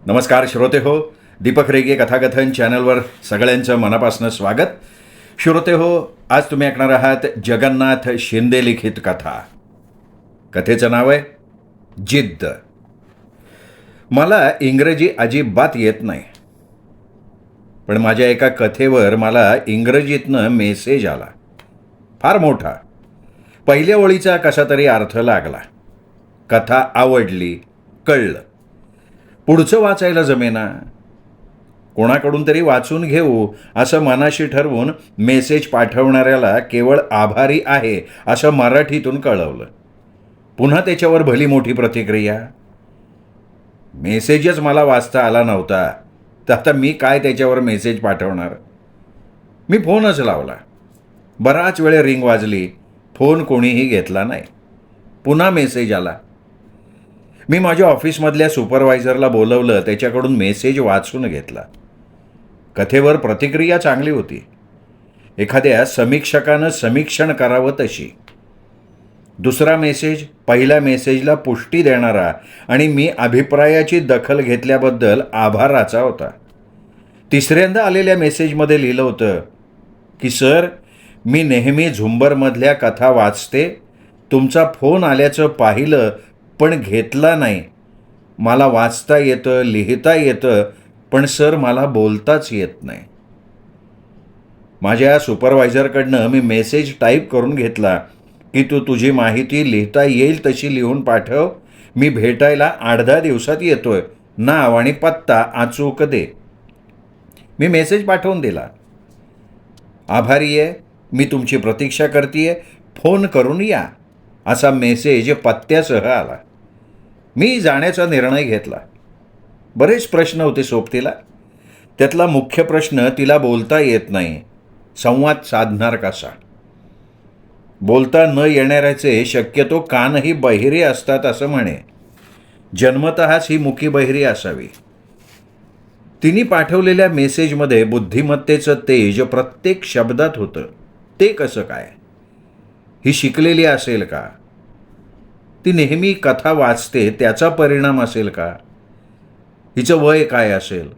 नमस्कार श्रोते हो, दीपक रेगे कथाकथन चॅनलवर सगळ्यांचं मनापासून स्वागत. श्रोते हो, आज तुम्ही ऐकणार आहात जगन्नाथ शिंदे लिखित कथा. कथेचं नाव आहे जिद्द. मला इंग्रजी अजिबात येत नाही, पण माझ्या एका कथेवर मला इंग्रजीतनं मेसेज आला, फार मोठा. पहिल्या ओळीचा कसा तरी अर्थ लागला, कथा आवडली, कळलं. पुढचं वाचायला जमेना. कोणाकडून तरी वाचून घेऊ असं मनाशी ठरवून मेसेज पाठवणाऱ्याला केवळ आभारी आहे असं मराठीतून कळवलं. पुन्हा त्याच्यावर भली मोठी प्रतिक्रिया. मेसेजच मला वाचता आला नव्हता, तर आता मी काय त्याच्यावर मेसेज पाठवणार. मी फोनच लावला. बराच वेळ रिंग वाजली, फोन कोणीही घेतला नाही. पुन्हा मेसेज आला. मी माझ्या ऑफिसमधल्या सुपरवायझरला बोलवलं, त्याच्याकडून मेसेज वाचून घेतला. कथेवर प्रतिक्रिया चांगली होती, एखाद्या समीक्षकानं समीक्षण करावं तशी. दुसरा मेसेज पहिल्या मेसेजला पुष्टी देणारा आणि मी अभिप्रायाची दखल घेतल्याबद्दल आभाराचा होता. तिसऱ्यांदा आलेल्या मेसेजमध्ये लिहिलं होतं की सर, मी नेहमी झुंबरमधल्या कथा वाचते, तुमचा फोन आल्याचं पाहिलं पण घेतला नाही. मला वाचता येतं, लिहिता येतं, पण सर मला बोलताच येत नाही. माझ्या सुपरवायझरकडनं मी मेसेज टाईप करून घेतला की तू तुझी माहिती लिहिता येईल तशी लिहून पाठव, मी भेटायला 8-10 दिवसात येतोय, नाव आणि पत्ता अचूक दे. मी मेसेज पाठवून दिला. आभारी आहे, मी तुमची प्रतीक्षा करते, फोन करून या असा मेसेज पत्त्यासह आला. मी जाण्याचा निर्णय घेतला. बरेच प्रश्न होते सोबतीला. त्यातला मुख्य प्रश्न, तिला बोलता येत नाही, संवाद साधणार कसा. बोलता न येणाऱ्याचे शक्यतो कानही बहिरे असतात असं म्हणे. जन्मतःच ही मुकी बहिरी असावी. तिने पाठवलेल्या मेसेजमध्ये बुद्धिमत्तेचं तेज प्रत्येक शब्दात होतं. ते कसं काय? ही शिकलेली असेल का? ती नेहमी कथा वाचते त्याचा परिणाम असेल का? हिचं वय काय असेल?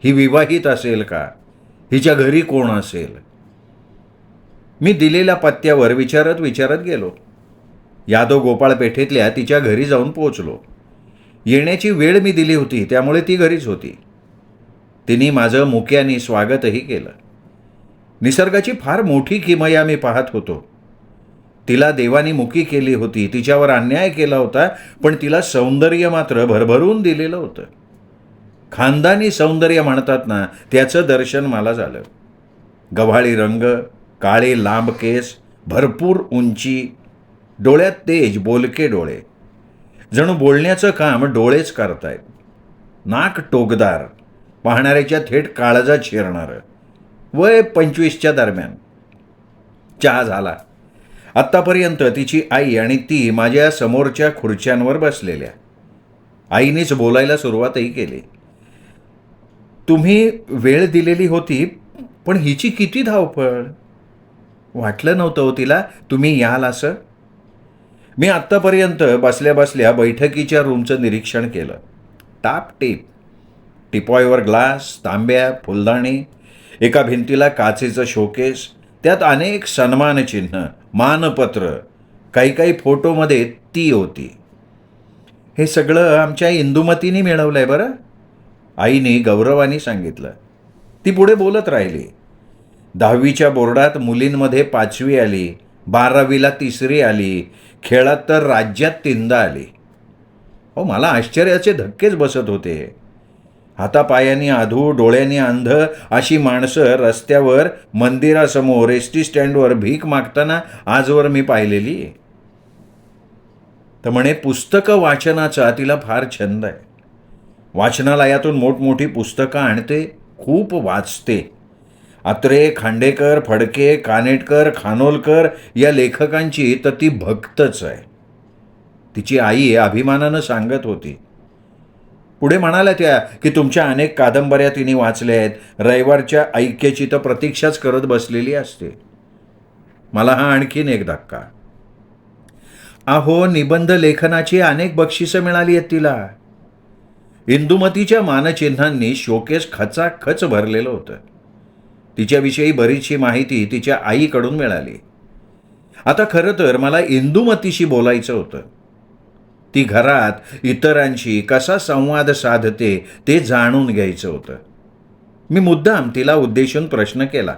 ही विवाहित असेल का? हिच्या घरी कोण असेल? मी दिलेल्या पत्त्यावर विचारत गेलो. यादव गोपाळ पेठेतल्या तिच्या घरी जाऊन पोचलो. येण्याची वेळ मी दिली होती, त्यामुळे ती घरीच होती. तिने माझं मुक्याने स्वागतही केलं. निसर्गाची फार मोठी किमया मी पाहत होतो. तिला देवानी मुकी केली होती, तिच्यावर अन्याय केला होता, पण तिला सौंदर्य मात्र भरभरून दिलेलं होतं. खानदानी सौंदर्य म्हणतात ना, त्याचं दर्शन मला झालं. गव्हाळी रंग, काळे लांब केस, भरपूर उंची, डोळ्यात तेज, बोलके डोळे, जणू बोलण्याचं काम डोळेच करतायत. नाक टोकदार, पाहणाऱ्याच्या थेट काळजात शिरणारं. वय 25च्या दरम्यान. चहा झाला. आत्तापर्यंत तिची आई आणि ती माझ्या समोरच्या खुर्च्यांवर बसलेल्या. आईनेच बोलायला सुरुवातही केली. तुम्ही वेळ दिलेली होती, पण हिची किती धावपळ. वाटलं नव्हतं हो तिला तुम्ही याल असं. मी आत्तापर्यंत बसल्या बसल्या बैठकीच्या रूमचं निरीक्षण केलं. टापटीप. टिपॉयवर ग्लास, तांब्या, फुलदाणी, एका भिंतीला काचेचं शोकेस, त्यात अनेक सन्मानचिन्ह, मानपत्र, काही फोटोमध्ये ती होती. हे सगळं आमच्या इंदुमतीने मिळवलंय बरं, आईने गौरवाने सांगितलं. ती पुढे बोलत राहिली. 10वीच्या बोर्डात मुलींमध्ये 5वी आली, 12वीला 3री आली, खेळात तर राज्यात 3दा आली. हो, मला आश्चर्याचे धक्केच बसत होते. हातापायांनी आधू, डोळ्यांनी अंध अशी माणसं रस्त्यावर, मंदिरासमोर, एस टी स्टँडवर भीक मागताना आजवर मी पाहिलेली. तर म्हणे पुस्तकं वाचनाचा तिला फार छंद आहे. वाचनालयातून मोठमोठी पुस्तकं आणते, खूप वाचते. अत्रे, खांडेकर, फडके, कानेटकर, खानोलकर या लेखकांची तर ती भक्तच आहे. तिची आई अभिमानानं सांगत होती. पुढे म्हणाल्या त्या की तुमच्या अनेक कादंबऱ्या तिने वाचल्या आहेत, रविवारच्या ऐक्याची तर प्रतीक्षाच करत बसलेली असते. मला हा आणखीन एक धक्का. अहो, निबंध लेखनाची अनेक बक्षिसं मिळाली आहेत तिला. इंदुमतीच्या मानचिन्हांनी शोकेस खचाखच भरलेलं होतं. तिच्याविषयी बरीचशी माहिती तिच्या आईकडून मिळाली. आता खरं तर मला इंदुमतीशी बोलायचं होतं. ती घरात इतरांशी कसा संवाद साधते ते जाणून घ्यायचं होतं. मी मुद्दाम तिला उद्देशून प्रश्न केला,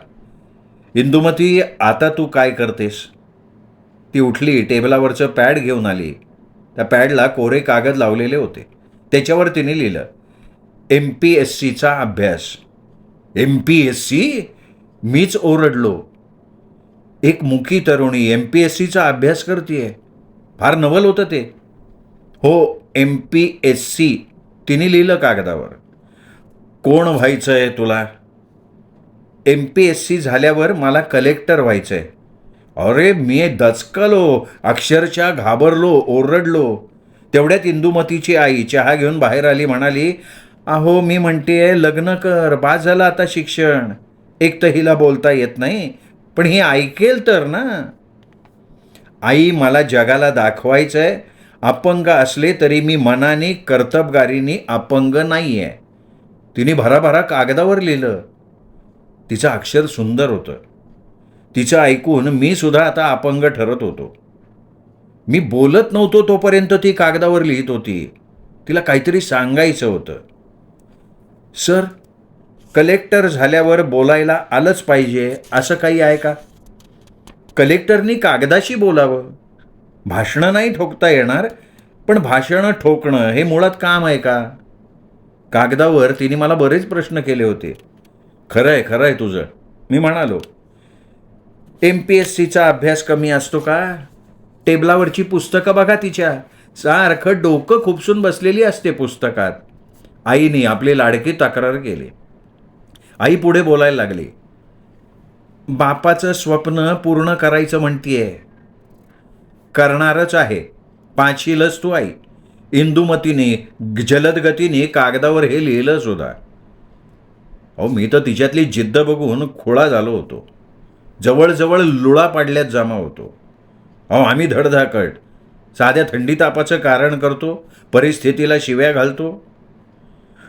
इंदुमती, आता तू काय करतेस? ती उठली, टेबलावरचं पॅड घेऊन आली. त्या पॅडला कोरे कागद लावलेले होते. त्याच्यावर तिने लिहिलं, MPSCचा अभ्यास. MPSC? मीच ओरडलो. एक मुकी तरुणी MPSCचा अभ्यास करतेय. फार नवल होतं ते. हो, MPSC, तिने लिहिलं कागदावर. कोण व्हायचंय तुला? MPSC झाल्यावर मला कलेक्टर व्हायचंय. अरे, मी दचकलो, अक्षरशः घाबरलो, ओरडलो. तेवढ्यात इंदुमतीची आई चहा घेऊन बाहेर आली. म्हणाली, अहो, मी म्हणतेय लग्न कर, बास झालं आता शिक्षण. एक तर हिला बोलता येत नाही, पण ही ऐकेल तर ना. आई, मला जगाला दाखवायचंय, अपंग असले तरी मी मनाने कर्तबगारीने अपंग नाही आहे. तिने भराभरा कागदावर लिहिलं. तिचं अक्षर सुंदर होतं. तिचं ऐकून मी सुद्धा आता अपंग ठरत होतो. मी बोलत नव्हतो तोपर्यंत ती कागदावर लिहित होती. तिला काहीतरी सांगायचं होतं. सर, कलेक्टर झाल्यावर बोलायला आलंच पाहिजे असं काही आहे का? कलेक्टरनी कागदाशी बोलावं. भाषणं नाही ठोकता येणार, पण भाषणं ठोकणं हे मुळात काम आहे का? कागदावर तिने मला बरेच प्रश्न केले होते. खरंय खरंय तुझं, मी म्हणालो. MPSCचा अभ्यास कमी असतो का? टेबलावरची पुस्तकं बघा तिच्या, सारखं डोकं खुपसून बसलेली असते पुस्तकात. आईने आपली लाडकी तक्रार केली. आई पुढे बोलायला लागली. बापाचं स्वप्न पूर्ण करायचं म्हणतीये. करणारच आहे, पाचीलच तू आई. इंदुमतीने जलद गतीने कागदावर हे लिहिलं सुद्धा. अहो, मी तर तिच्यातली जिद्द बघून खुळा झालो होतो. जवळजवळ लुळा पाडल्यात जमा होतो. अहो, आम्ही धडधाकट साध्या थंडी तापाचं कारण करतो, परिस्थितीला शिव्या घालतो.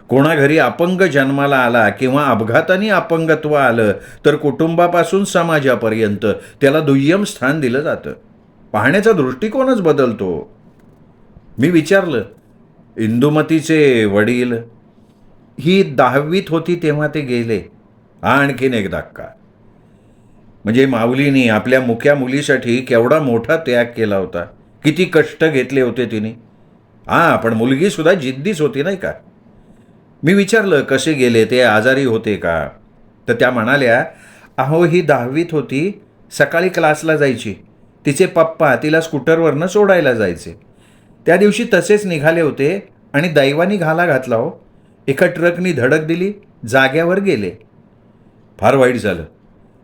कोणा घरी अपंग जन्माला आला किंवा अपघाताने अपंगत्व आलं तर कुटुंबापासून समाजापर्यंत त्याला दुय्यम स्थान दिलं जातं. पाहण्याचा दृष्टिकोनच बदलतो. मी विचारलं, इंदुमतीचे वडील? ही 10वीत होती तेव्हा ते गेले. आणखीन एक धक्का. म्हणजे माऊलीने आपल्या मुक्या मुलीसाठी केवढा मोठा त्याग केला होता. किती कष्ट घेतले होते तिने. पण मुलगी सुद्धा जिद्दीच होती नाही का? मी विचारलं, कसे गेले ते, आजारी होते का? तर त्या म्हणाल्या, अहो, ही 10वीत होती, सकाळी क्लासला जायची. तिचे पप्पा तिला स्कूटरवरनं सोडायला जायचे. त्या दिवशी तसेच निघाले होते आणि दैवानी घाला घातला हो. एका ट्रकनी धडक दिली, जाग्यावर गेले. फार वाईट झालं.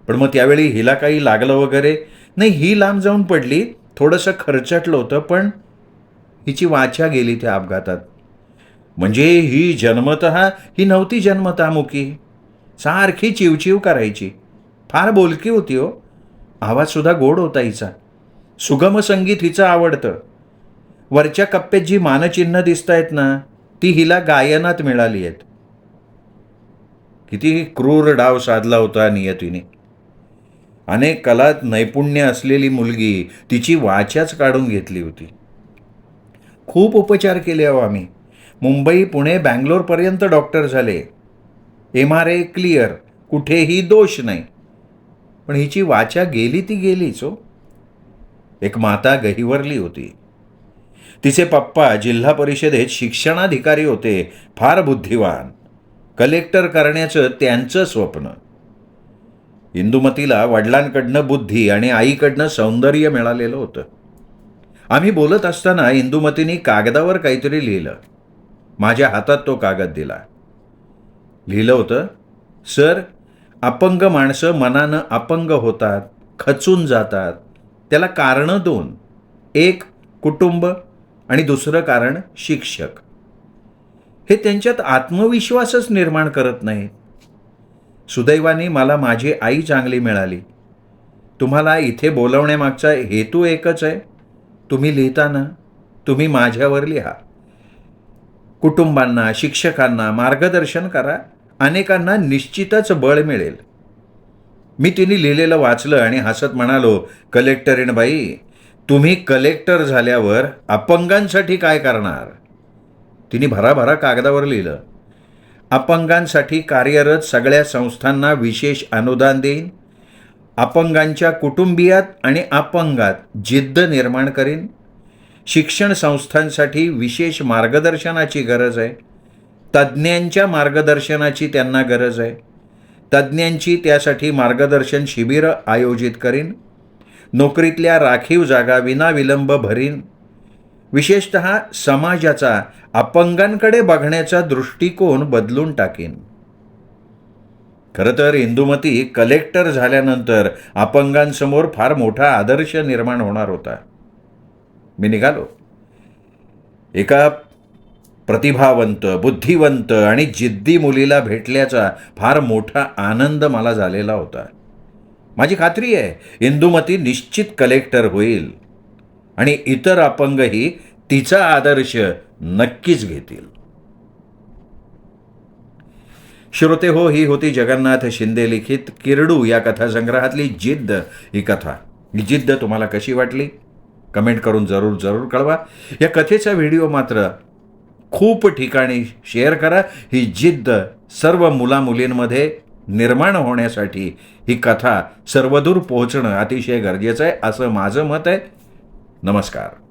पण मग त्यावेळी हिला काही लागलं वगैरे नाही? ही लांब जाऊन पडली, थोडंसं खरचटलं होतं, पण हिची वाचा गेली त्या अपघातात. म्हणजे ही जन्मतः ही नव्हती जन्मतः मुकी. सारखी चिवचिव करायची. फार बोलकी होती हो. आवाजसुद्धा गोड होता हिचा. सुगम संगीत हिचं आवडतं. वरच्या कप्प्यात जी मानचिन्ह दिसत आहेत ना, ती हिला गायनात मिळाली आहेत. किती क्रूर डाव साधला होता नियतीने. अनेक कलात नैपुण्य असलेली मुलगी तिची वाचाच काढून घेतली होती. खूप उपचार केले हो आम्ही. मुंबई, पुणे, बँगलोरपर्यंत डॉक्टर झाले. MRA क्लिअर, कुठेही दोष नाही. पण हिची वाचा गेली ती गेलीच हो. एक माता गहिवरली होती. तिचे पप्पा जिल्हा परिषदेत शिक्षणाधिकारी होते, फार बुद्धिवान. कलेक्टर करण्याचं त्यांचं स्वप्न. इंदुमतीला वडिलांकडनं बुद्धी आणि आईकडनं सौंदर्य मिळालेलं होतं. आम्ही बोलत असताना इंदुमतीने कागदावर काहीतरी लिहिलं. माझ्या हातात तो कागद दिला. लिहिलं होतं, सर, अपंग माणसं मनानं अपंग होतात, खचून जातात. त्याला कारणं 2. एक कुटुंब आणि दुसरं कारण शिक्षक. हे त्यांच्यात आत्मविश्वासच निर्माण करत नाहीत. सुदैवाने मला माझी आई चांगली मिळाली. तुम्हाला इथे बोलवण्यामागचा हेतू एकच आहे. तुम्ही लिहिताना तुम्ही माझ्यावर लिहा. कुटुंबांना, शिक्षकांना मार्गदर्शन करा. अनेकांना निश्चितच बळ मिळेल. मी तिने लिहिलेलं वाचलं आणि हसत म्हणालो, कलेक्टरीण बाई, तुम्ही कलेक्टर झाल्यावर अपंगांसाठी काय करणार? तिने भराभरा कागदावर लिहिलं, अपंगांसाठी कार्यरत सगळ्या संस्थांना विशेष अनुदान देईन. अपंगांच्या कुटुंबियात आणि अपंगात जिद्द निर्माण करीन. शिक्षण संस्थांसाठी विशेष मार्गदर्शनाची गरज आहे. तज्ज्ञांच्या मार्गदर्शनाची त्यांना गरज आहे. तज्ज्ञांची त्यासाठी मार्गदर्शन शिबिरं आयोजित करीन. नोकरीतल्या राखीव जागा विनाविलंब भरीन. विशेषतः समाजाचा अपंगांकडे बघण्याचा दृष्टिकोन बदलून टाकीन. खरं तर इंदुमती कलेक्टर झाल्यानंतर अपंगांसमोर फार मोठा आदर्श निर्माण होणार होता. मी निघालो. एका प्रतिभावंत, बुद्धिवंत आणि जिद्दी मुलीला भेटल्याचा फार मोठा आनंद मला झालेला होता. माझी खात्री आहे इंदुमती निश्चित कलेक्टर होईल आणि इतर अपंगही तिचा आदर्श नक्कीच घेतील. श्रोते हो, ही होती जगन्नाथ शिंदे लिखित किरडू या कथासंग्रहातली जिद्द ही कथा. ही जिद्द तुम्हाला कशी वाटली कमेंट करून जरूर कळवा. या कथेचा व्हिडिओ मात्र खूप ठिकाणी शेअर करा. ही जिद्द सर्व मुलामुलींमध्ये निर्माण होण्यासाठी ही कथा सर्वदूर पोहोचणं अतिशय गरजेचं आहे असं माझं मत आहे. नमस्कार.